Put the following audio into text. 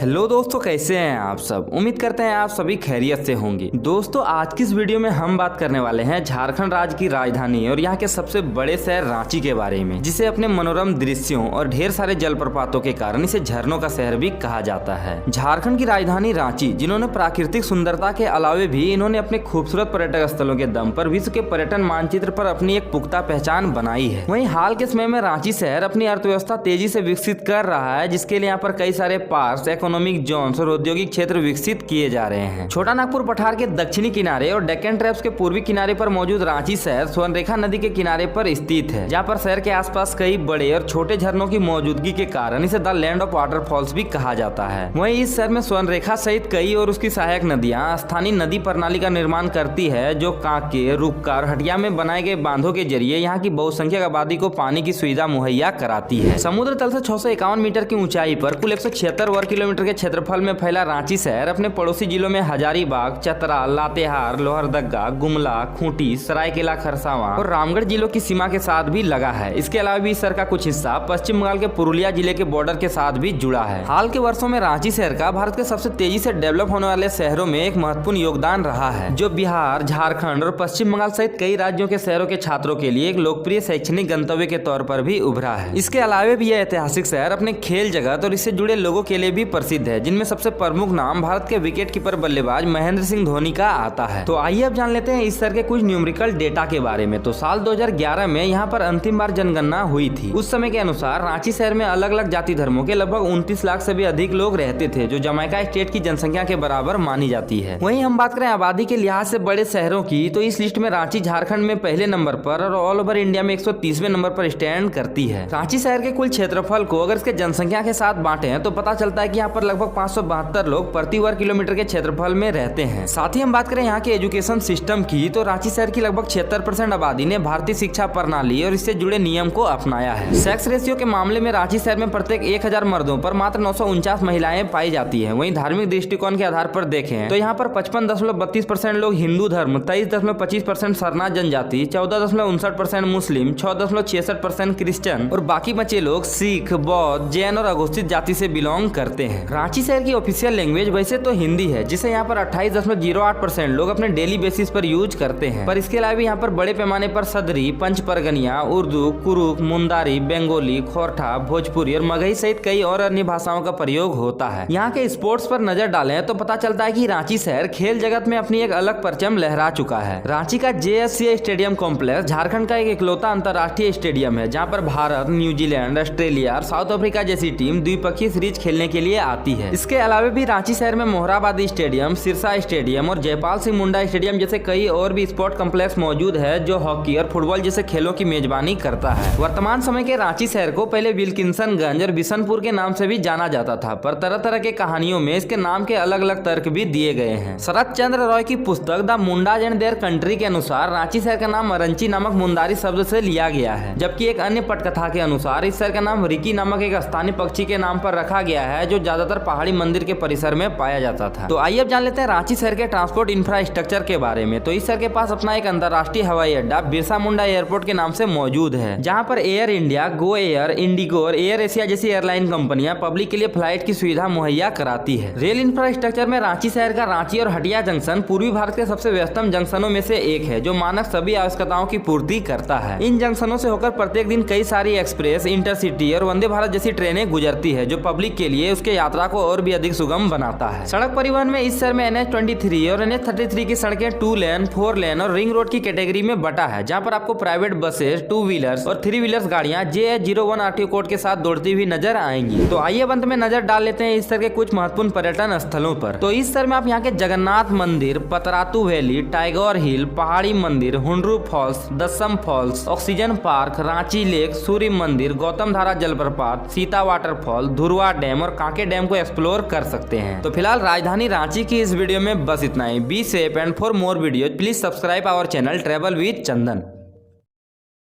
Hello दोस्तों, कैसे हैं आप सब। उम्मीद करते हैं आप सभी खैरियत से होंगे। दोस्तों, आज की इस वीडियो में हम बात करने वाले हैं झारखंड राज्य की राजधानी और यहाँ के सबसे बड़े शहर रांची के बारे में, जिसे अपने मनोरम दृश्यों और ढेर सारे जलप्रपातों के कारण इसे झरनों का शहर भी कहा जाता है। झारखंड की राजधानी रांची, जिन्होंने प्राकृतिक सुंदरता के अलावे भी इन्होंने अपने खूबसूरत पर्यटक स्थलों के दम पर विश्व के पर्यटन मानचित्र पर अपनी एक पुख्ता पहचान बनाई है। वहीं हाल के समय में रांची शहर अपनी अर्थव्यवस्था तेजी से विकसित कर रहा है, जिसके लिए यहाँ पर कई सारे पार्क, इकोनॉमिक जोन्स और औद्योगिक क्षेत्र विकसित किए जा रहे हैं। छोटा नागपुर पठार के दक्षिणी किनारे और डेक्कन ट्रैप्स के पूर्वी किनारे पर मौजूद रांची शहर स्वर्णरेखा नदी के किनारे पर स्थित है, जहाँ पर शहर के आसपास कई बड़े और छोटे झरनों की मौजूदगी के कारण इसे द लैंड ऑफ वाटरफॉल्स भी कहा जाता है। वहीं इस शहर में स्वर्णरेखा सहित कई और उसकी सहायक नदियां स्थानीय नदी प्रणाली का निर्माण करती है, जो कांके, रुक्का और हटिया में बनाए गए बांधों के जरिए यहाँ की बहुसंख्यक आबादी को पानी की सुविधा मुहैया कराती है। समुद्र तल से 651 मीटर की ऊंचाई पर कुल 176 वर्ग किलोमीटर के क्षेत्रफल में फैला रांची शहर अपने पड़ोसी जिलों में हजारीबाग, चतरा, लातेहार, लोहरदगा, गुमला, खूंटी, सरायकेला खरसावां और रामगढ़ जिलों की सीमा के साथ भी लगा है। इसके अलावा भी इस शहर का कुछ हिस्सा पश्चिम बंगाल के पुरुलिया जिले के बॉर्डर के साथ भी जुड़ा है। हाल के वर्षों में रांची शहर का भारत के सबसे तेजी से डेवलप होने वाले शहरों में एक महत्वपूर्ण योगदान रहा है, जो बिहार, झारखंड और पश्चिम बंगाल सहित कई राज्यों के शहरों के छात्रों के लिए एक लोकप्रिय शैक्षणिक गंतव्य के तौर पर भी उभरा है। इसके अलावा भी यह ऐतिहासिक शहर अपने खेल जगत और इससे जुड़े लोगों के लिए भी प्रसिद्ध है, जिनमें सबसे प्रमुख नाम भारत के विकेट कीपर बल्लेबाज महेंद्र सिंह धोनी का आता है। तो आइए अब जान लेते हैं इस शहर के कुछ न्यूमेरिकल डेटा के बारे में। तो साल 2011 में यहाँ पर अंतिम बार जनगणना हुई थी। उस समय के अनुसार रांची शहर में अलग अलग जाति धर्मों के लगभग 29 लाख से भी अधिक लोग रहते थे, जो जमैका स्टेट की जनसंख्या के बराबर मानी जाती है। वहीं हम बात करें आबादी के लिहाज से बड़े शहरों की, तो इस लिस्ट में रांची झारखंड में पहले नंबर पर और ऑल ओवर इंडिया में 130वें नंबर पर स्टैंड करती है। रांची शहर के कुल क्षेत्रफल को अगर इसके जनसंख्या के साथ बांटे तो पता चलता है कि यहाँ पर लगभग 572 लोग प्रति वर्ग किलोमीटर के क्षेत्रफल में रहते हैं। साथ ही हम बात करें यहाँ के एजुकेशन सिस्टम की, तो रांची शहर की लगभग 76% आबादी ने भारतीय शिक्षा प्रणाली और इससे जुड़े नियम को अपनाया है। सेक्स रेशियो के मामले में रांची शहर में प्रत्येक 1000 मर्दों पर मात्र 949 महिलाएं पाई जाती है। वहीं धार्मिक दृष्टिकोण के आधार पर देखें तो यहाँ पर 55.32% लोग हिंदू धर्म, 23.25% सरना जनजाति, 14.59% मुस्लिम, 6.66% क्रिश्चियन और बाकी बचे लोग सिख, बौद्ध, जैन और अघोषित जाति से बिलोंग करते हैं। रांची शहर की ऑफिशियल लैंग्वेज वैसे तो हिंदी है, जिसे यहाँ पर 28.08% लोग अपने डेली बेसिस पर यूज करते हैं, पर इसके अलावा यहाँ पर बड़े पैमाने पर सदरी, पंच परगनिया, उर्दू, कुरुक, मुंदारी, बंगाली, खोरठा, भोजपुरी और मगही सहित कई और अन्य भाषाओं का प्रयोग होता है। यहाँ के स्पोर्ट्स पर नजर डालें तो पता चलता है कि रांची शहर खेल जगत में अपनी एक अलग परचम लहरा चुका है। रांची का JSCA स्टेडियम कॉम्प्लेक्स झारखंड का एक इकलौता अंतर्राष्ट्रीय स्टेडियम है, जहाँ पर भारत, न्यूजीलैंड, ऑस्ट्रेलिया और साउथ अफ्रीका जैसी टीम द्विपक्षीय सीरीज खेलने के लिए आती है। इसके अलावा भी रांची शहर में मोहराबादी स्टेडियम, सिरसा स्टेडियम और जयपाल सिंह मुंडा स्टेडियम जैसे कई और भी स्पोर्ट कॉम्प्लेक्स मौजूद है, जो हॉकी और फुटबॉल जैसे खेलों की मेजबानी करता है। वर्तमान समय के रांची शहर को पहले विल्किंसनगंज और बिशनपुर के नाम से भी जाना जाता था, पर तरह तरह के कहानियों में इसके नाम के अलग अलग तर्क भी दिए गए हैं। शरद चंद्र रॉय की पुस्तक the Mundas and their country के अनुसार रांची शहर का नाम अरंची नामक मुंदारी शब्द से लिया गया है, जबकि एक अन्य पटकथा के अनुसार इस शहर का नाम रिकी नामक एक स्थानीय पक्षी के नाम पर रखा गया है, जो ज्यादातर पहाड़ी मंदिर के परिसर में पाया जाता था। तो आइए अब जान लेते हैं रांची शहर के ट्रांसपोर्ट इंफ्रास्ट्रक्चर के बारे में। तो इस शहर के पास अपना एक अंतर्राष्ट्रीय हवाई अड्डा बिरसा मुंडा एयरपोर्ट के नाम से मौजूद है, जहां पर air India, Go Air, Indigo और एयर एशिया जैसी एयरलाइन कंपनियां पब्लिक के लिए फ्लाइट की सुविधा मुहैया कराती है। रेल इंफ्रास्ट्रक्चर में रांची शहर का रांची और हटिया जंक्शन पूर्वी भारत के सबसे व्यस्तम जंक्शनों में से एक है, जो मानक सभी आवश्यकताओं की पूर्ति करता है। इन जंक्शनों से होकर प्रत्येक दिन कई सारी एक्सप्रेस, इंटरसिटी और वंदे भारत जैसी ट्रेनें गुजरती है, जो पब्लिक के लिए उसके यात्रा को और भी अधिक सुगम बनाता है। सड़क परिवहन में इस शहर में NH23 और NH33 की सड़कें 2 लेन, 4 लेन और रिंग रोड की कैटेगरी में बटा है, जहां पर आपको प्राइवेट बसेस, 2 व्हीलर्स और 3 व्हीलर्स गाड़ियां JH01 RTO कोड के साथ दौड़ती हुई नजर आएंगी। तो आइए अंत में नजर डाल लेते हैं इस शहर के कुछ महत्वपूर्ण पर्यटन स्थलों पर। तो इस शहर में आप यहाँ के जगन्नाथ मंदिर, Patratu valley, tiger Hill, Pahari Mandir, Hundru Falls, Dasam Falls, Oxygen Park, Ranchi Lake, Surya Mandir, Gautam धारा जलप्रपात, सीता वाटरफॉल, धुरवा डैम और कांके डैम को एक्सप्लोर कर सकते हैं। तो फिलहाल राजधानी रांची की इस वीडियो में बस इतना ही। Be safe and for more video please subscribe our channel travel with Chandan.